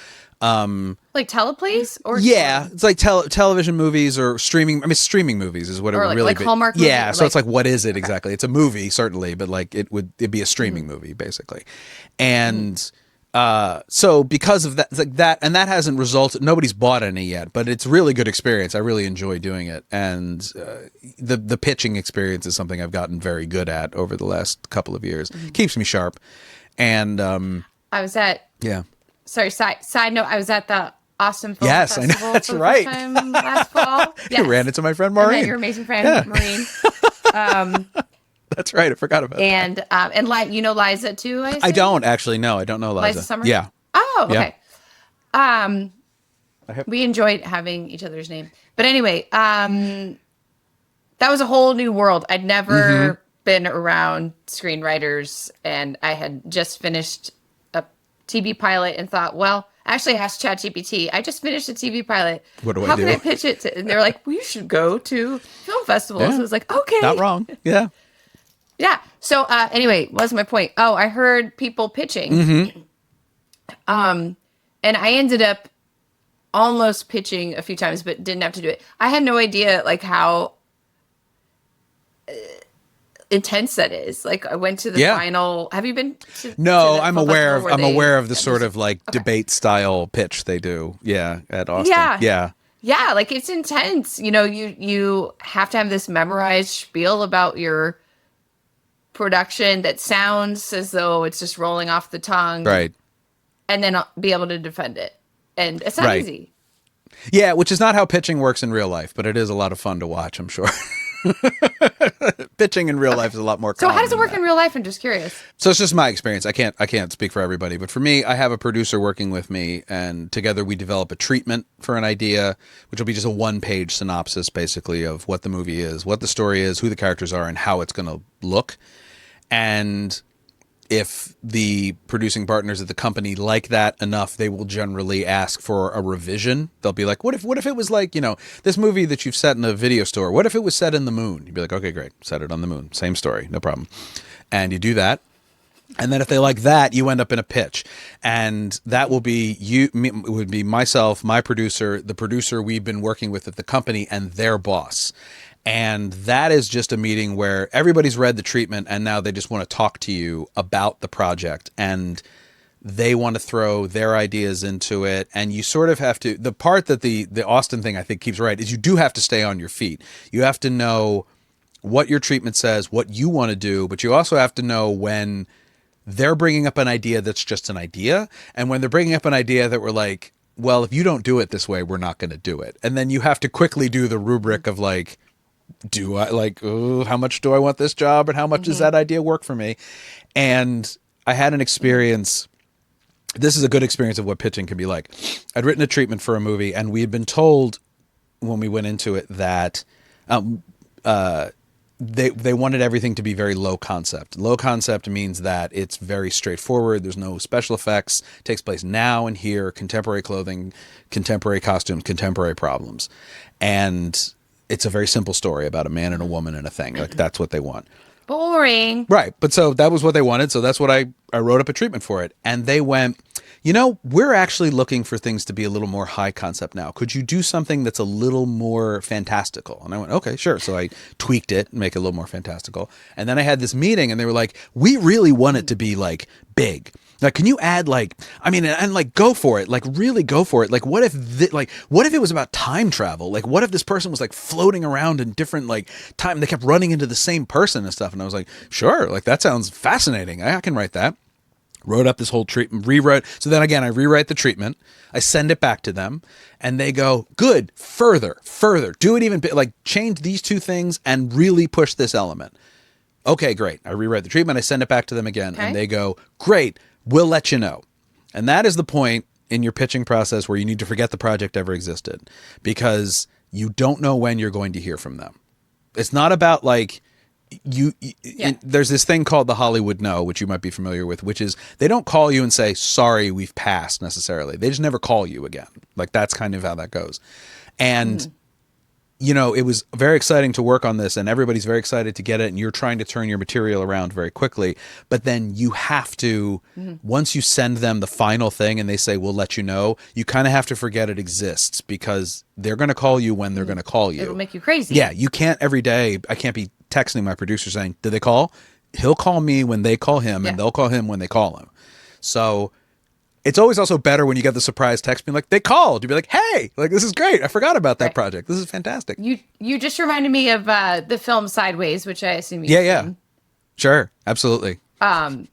Like teleplays, or it's like television movies or streaming. I mean, streaming movies is what or it would like be. Hallmark. Yeah, so it's like, what is it exactly? It's a movie, certainly, but like it'd be a streaming movie basically. And so because of that, it's like that, and that hasn't resulted. Nobody's bought any yet, but it's really good experience. I really enjoy doing it, and the pitching experience is something I've gotten very good at over the last couple of years. Keeps me sharp, and I was at Sorry, side note, I was at the Austin Film Festival. Yes, I know. That's for the right. First time last fall. Yes. You ran into my friend Maureen. I met your amazing friend Maureen. That's right. I forgot about that. And you know Liza too, I assume? I don't actually know. I don't know Liza. Liza Summer? Yeah. Oh, okay. Yeah. We enjoyed having each other's name. But anyway, that was a whole new world. I'd never been around screenwriters, and I had just finished TV pilot and thought, well, actually I asked ChatGPT, I just finished a TV pilot. What do I do? How can I pitch it to? And they're like, well, you should go to film festivals. Yeah. So I was like, okay. Not wrong. Yeah. Yeah. So anyway, what was my point? Oh, I heard people pitching. And I ended up almost pitching a few times, but didn't have to do it. I had no idea like how intense that is. Like I went to the final. Have you been to No, I'm aware of the sort of like debate style pitch they do. Yeah, at Austin. Yeah, like it's intense. You have to have this memorized spiel about your production that sounds as though it's just rolling off the tongue. Right. And then be able to defend it. And it's not easy. Yeah, which is not how pitching works in real life, but it is a lot of fun to watch, I'm sure. Pitching in real life is a lot more common. So how does it work in real life? I'm just curious. So it's just my experience. I can't speak for everybody, but for me, I have a producer working with me, and together we develop a treatment for an idea, which will be just a 1-page synopsis basically of what the movie is, what the story is, who the characters are, and how it's going to look. And if the producing partners at the company like that enough, they will generally ask for a revision. They'll be like, what if it was like, this movie that you've set in a video store, what if it was set in the moon? You'd be like, okay, great. Set it on the moon. Same story. No problem. And you do that. And then if they like that, you end up in a pitch. And that will be it would be myself, my producer, the producer we've been working with at the company, and their boss. And that is just a meeting where everybody's read the treatment and now they just want to talk to you about the project, and they want to throw their ideas into it. And you sort of have to, the part that the Austin thing I think keeps right is you do have to stay on your feet. You have to know what your treatment says, what you want to do, but you also have to know when they're bringing up an idea that's just an idea, and when they're bringing up an idea that we're like, well, if you don't do it this way, we're not going to do it. And then you have to quickly do the rubric of like, do I how much do I want this job, and how much does that idea work for me? And I had an experience. This is a good experience of what pitching can be like. I'd written a treatment for a movie, and we had been told when we went into it that They wanted everything to be very low concept. Low concept means that it's very straightforward. There's no special effects. It takes place now and here. Contemporary clothing, contemporary costumes, contemporary problems, and it's a very simple story about a man and a woman and a thing. Like that's what they want. Boring. Right. But so that was what they wanted. So that's what I wrote up a treatment for it. And they went, we're actually looking for things to be a little more high concept now. Could you do something that's a little more fantastical? And I went, okay, sure. So I tweaked it and make it a little more fantastical. And then I had this meeting and they were like, we really want it to be like big. Like, can you add and go for it, like really go for it. Like, what if it was about time travel? Like, what if this person was like floating around in different like time? They kept running into the same person and stuff. And I was like, sure, like that sounds fascinating. I can write that. Wrote up this whole treatment, rewrote. So then again, I rewrite the treatment. I send it back to them and they go, good, further, do it even like change these two things and really push this element. Okay, great. I rewrite the treatment. I send it back to them again and they go, great. We'll let you know. And that is the point in your pitching process where you need to forget the project ever existed because you don't know when you're going to hear from them. It's not about like there's this thing called the Hollywood no, which you might be familiar with, which is they don't call you and say, sorry, we've passed necessarily. They just never call you again. Like that's kind of how that goes. And it was very exciting to work on this and everybody's very excited to get it and you're trying to turn your material around very quickly. But then you have to, once you send them the final thing and they say, we'll let you know, you kind of have to forget it exists because they're going to call you when they're going to call you. It'll make you crazy. Yeah. You can't every day. I can't be texting my producer saying, did they call? He'll call me when they call him and they'll call him when they call him. So it's always also better when you get the surprise text being like, they called. You'd be like, hey, like, this is great. I forgot about that project. This is fantastic. You just reminded me of the film Sideways, which I assume you've seen. Sure. Absolutely. Paul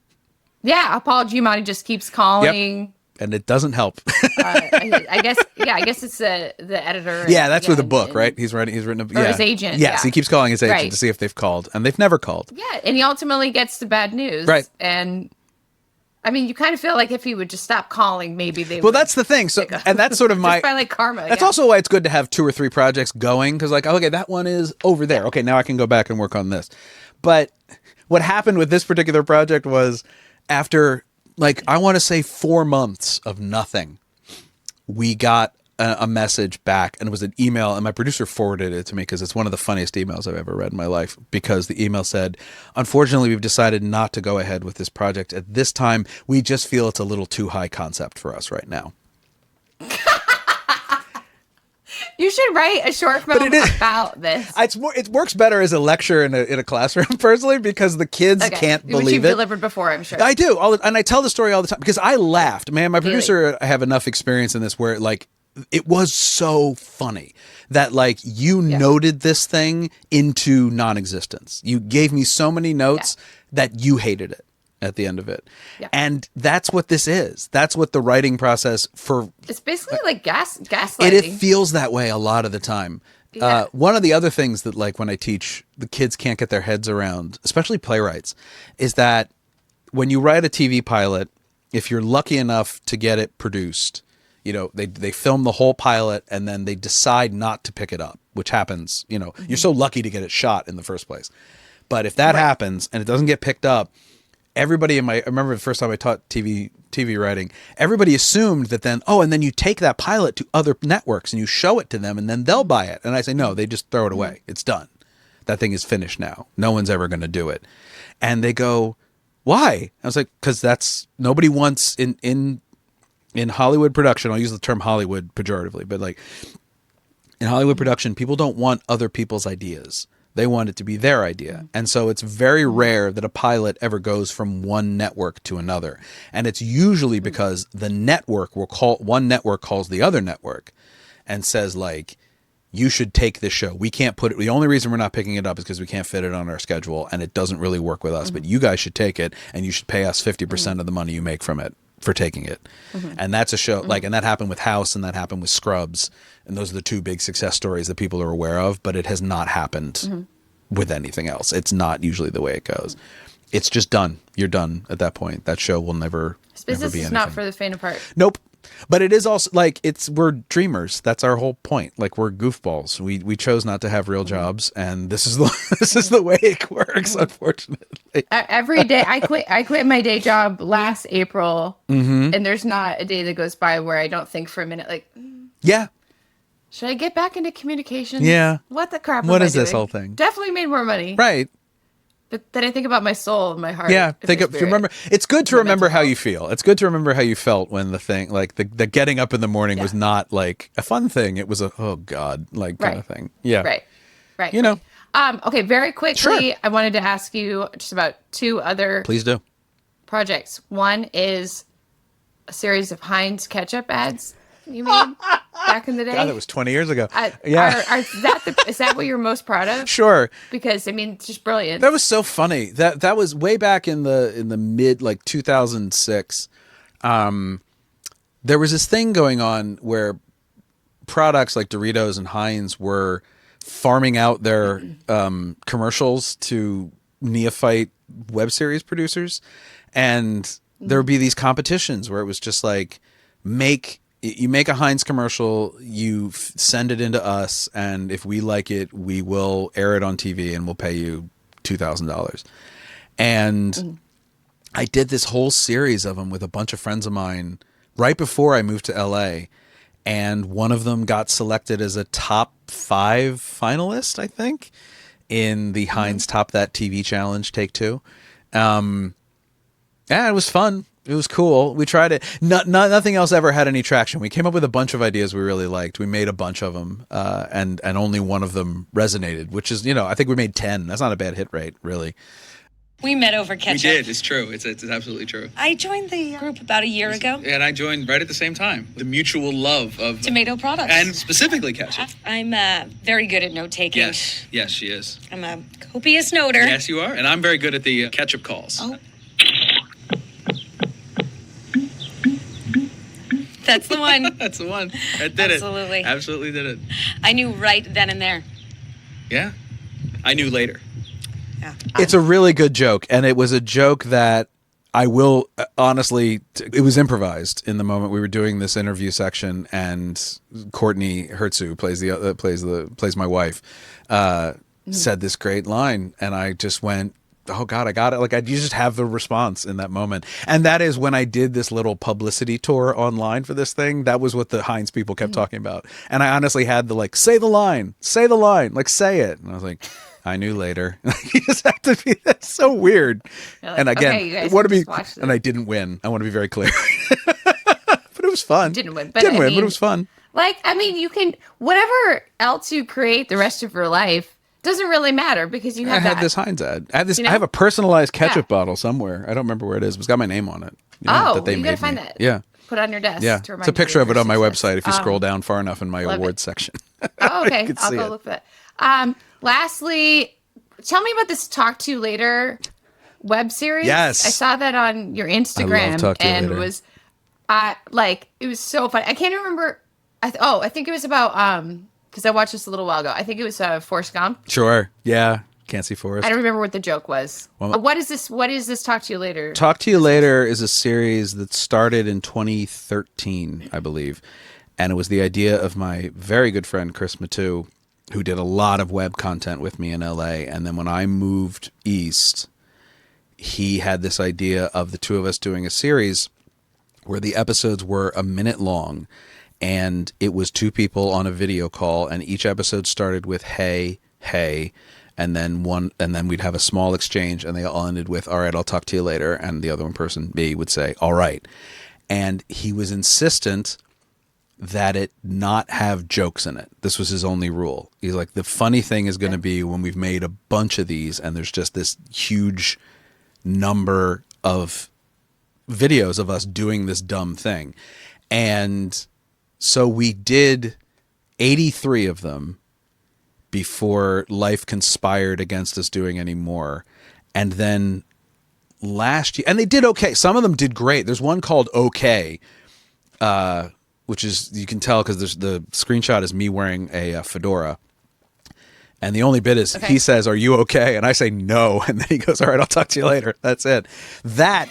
Giamatti just keeps calling. Yep. And it doesn't help. I guess it's the editor. Yeah, that's with the book, right? He's written a his agent. Yes, he keeps calling his agent to see if they've called. And they've never called. Yeah, and he ultimately gets the bad news. Right. And I mean, you kind of feel like if he would just stop calling, maybe they would. Well, that's the thing. So, and that's sort of my... Just by like karma. That's also why it's good to have 2 or 3 projects going. Because like, okay, that one is over there. Okay, now I can go back and work on this. But what happened with this particular project was after, like, I want to say 4 months of nothing, we got a message back, and it was an email, and my producer forwarded it to me because it's one of the funniest emails I've ever read in my life, because the email said, unfortunately, we've decided not to go ahead with this project at this time. We just feel it's a little too high concept for us right now. You should write a short film about this. It works better as a lecture in a classroom, personally, because the kids can't believe which you've it. Delivered before, I'm sure. I do, and I tell the story all the time because I laughed. Man, my producer, I have enough experience in this where like it was so funny that like you noted this thing into non-existence. You gave me so many notes that you hated it at the end of it. Yeah. And that's what this is. That's what the writing process for... It's basically like gaslighting. It feels that way a lot of the time. Yeah. One of the other things that like when I teach, the kids can't get their heads around, especially playwrights, is that when you write a TV pilot, if you're lucky enough to get it produced, they film the whole pilot and then they decide not to pick it up, which happens, you're so lucky to get it shot in the first place. But if that happens and it doesn't get picked up, everybody I remember the first time I taught TV writing, everybody assumed that then, and then you take that pilot to other networks and you show it to them and then they'll buy it. And I say, no, they just throw it away. It's done. That thing is finished now. No one's ever going to do it. And they go, why? I was like, because nobody wants in Hollywood production, I'll use the term Hollywood pejoratively, but like in Hollywood production, people don't want other people's ideas. They want it to be their idea. And so it's very rare that a pilot ever goes from one network to another. And it's usually because the network one network calls the other network and says like, you should take this show. We can't put it. The only reason we're not picking it up is because we can't fit it on our schedule and it doesn't really work with us, but you guys should take it and you should pay us 50% of the money you make from it for taking it. And that's a show and that happened with House and that happened with Scrubs. And those are the 2 big success stories that people are aware of, but it has not happened with anything else. It's not usually the way it goes. It's just done. You're done at that point. That show will never be anything. Business is not for the faint of heart. Nope. But it is also like we're dreamers. That's our whole point. Like we're goofballs. We chose not to have real jobs, and this is the way it works. Unfortunately, every day I quit my day job last April, and there's not a day that goes by where I don't think for a minute like, yeah, should I get back into communications? Yeah, what the crap? What am is I this doing? whole thing? Definitely made more money, right? But then I think about my soul and my heart. Yeah, remember. It's good to remember how you feel. It's good to remember how you felt when the thing, like the getting up in the morning, was not like a fun thing. It was a oh god, like kind of thing. Yeah, right. You know. Okay, very quickly, Sure. I wanted to ask you just about two other Please do. projects. One is a series of Heinz ketchup ads you made back in the day. God, that was 20 years ago. Is that what you're most proud of? Sure. Because I mean, it's just brilliant. That was so funny. That was way back in the mid, like 2006. There was this thing going on where products like Doritos and Heinz were farming out their commercials to neophyte web series producers, and there would be these competitions where it was just like, you make a Heinz commercial, you send it into us, and if we like it, we will air it on TV and we'll pay you $2,000. And I did this whole series of them with a bunch of friends of mine right before I moved to LA. And one of them got selected as a top 5 finalist, I think, in the Heinz Top That TV Challenge, Take 2. Yeah, it was fun. It was cool. We tried it. Nothing else ever had any traction. We came up with a bunch of ideas we really liked. We made a bunch of them, and only one of them resonated, which is, I think we made 10. That's not a bad hit rate, really. We met over ketchup. We did. It's true. It's absolutely true. I joined the group about a year ago. And I joined right at the same time. The mutual love of tomato products. And specifically ketchup. I'm very good at note-taking. Yes, she is. I'm a copious noter. Yes, you are. And I'm very good at the ketchup calls. Oh. That's the one. That's the one. That did Absolutely. it. Absolutely did it. I knew right then and there. Yeah. I knew later. Yeah. It's a really good joke, and it was a joke that I will honestly. It was improvised in the moment we were doing this interview section, and Courtney Hertzu plays my wife. Said this great line, and I just went, "Oh God, I got it!" Like you just have the response in that moment, and that is when I did this little publicity tour online for this thing. That was what the Heinz people kept talking about, and I honestly had the say the line, like say it, and I was like. I knew later. You just have to be. That's so weird. Like, and again, okay, want to be. And I didn't win. I want to be very clear. But it was fun. Didn't win, but it was fun. Like, I mean, you can whatever else you create the rest of your life doesn't really matter because you have. I have this Heinz ad. I have a personalized ketchup bottle somewhere. I don't remember where it is. It's got my name on it. You gotta find that. Yeah. Put it on your desk. Yeah. To It's a picture of it on my success. website if you scroll down far enough in my awards section. Oh, okay. I'll see go it. look for that. Lastly, tell me about this Talk to You Later web series. Yes. I saw that on your Instagram. I love Talk to You and Later. was it was so fun. I can't remember. I think it was about because I watched this a little while ago. I think it was Forrest Gump. Sure. Yeah. Can't see Forrest. I don't remember what the joke was. Well, what is this? What is this Talk to You Later? Talk to You Later is a series that started in 2013, I believe. And it was the idea of my very good friend, Chris Matu, who did a lot of web content with me in LA. And then when I moved east, he had this idea of the two of us doing a series where the episodes were a minute long. And it was two people on a video call. And each episode started with, hey, hey. And then we'd have a small exchange, and they all ended with, all right, I'll talk to you later. And the other one person, me, would say, all right. And he was insistent that it not have jokes in it. This was his only rule. He's like, the funny thing is going to be when we've made a bunch of these and there's just this huge number of videos of us doing this dumb thing. And so we did 83 of them before life conspired against us doing any more. And then last year, and they did okay. Some of them did great. There's one called Okay, which is, you can tell because the screenshot is me wearing a fedora. And the only bit is he says, "Are you okay?" And I say no, and then he goes, "All right, I'll talk to you later." That's it. That's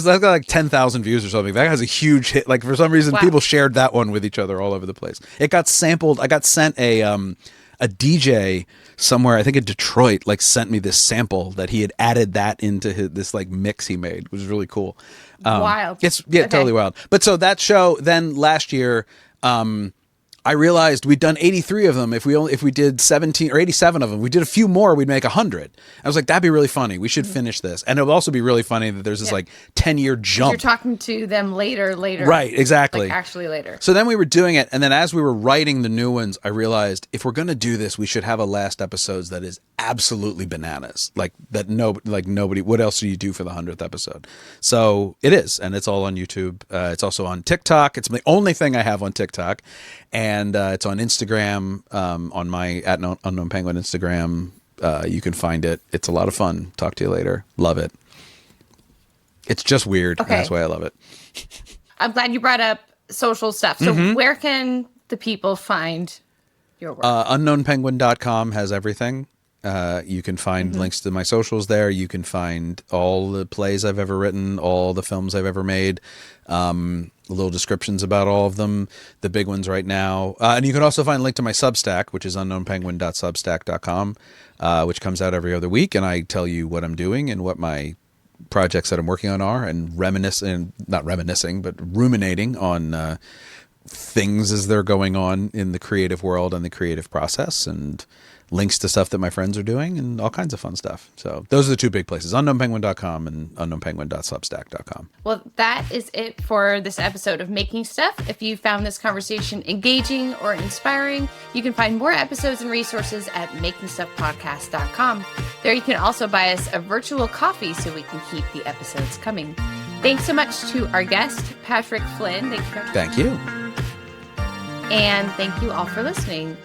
got like 10,000 views or something. That has a huge hit. Like for some reason, people shared that one with each other all over the place. It got sampled. I got sent a DJ somewhere, I think in Detroit, like sent me this sample that he had added that into this like mix he made, which was really cool. Wild. It's totally wild. But so that show then last year, I realized we'd done 83 of them. If we did 17 or 87 of them, we did a few more, we'd make 100. I was like, that'd be really funny. We should finish this. And it would also be really funny that there's this like 10-year jump. You're talking to them later. Right, exactly. Like actually later. So then we were doing it, and then as we were writing the new ones, I realized if we're going to do this, we should have a last episodes that is absolutely bananas. Like that nobody, what else do you do for the 100th episode? So it is, and it's all on YouTube. It's also on TikTok. It's the only thing I have on TikTok. And it's on Instagram, on my @Unknown Penguin Instagram. You can find it. It's a lot of fun. Talk to you later. Love it. It's just weird. Okay. That's why I love it. I'm glad you brought up social stuff. So where can the people find your work? UnknownPenguin.com has everything. You can find links to my socials there. You can find all the plays I've ever written, all the films I've ever made, little descriptions about all of them, the big ones right now. And you can also find a link to my Substack, which is unknownpenguin.substack.com, which comes out every other week. And I tell you what I'm doing and what my projects that I'm working on are, and ruminating on things as they're going on in the creative world and the creative process, and links to stuff that my friends are doing and all kinds of fun stuff. So those are the two big places, unknownpenguin.com and unknownpenguin.substack.com. Well, that is it for this episode of Making Stuff. If you found this conversation engaging or inspiring, you can find more episodes and resources at makingstuffpodcast.com. There you can also buy us a virtual coffee so we can keep the episodes coming. Thanks so much to our guest, Patrick Flynn. Thank you. And thank you all for listening.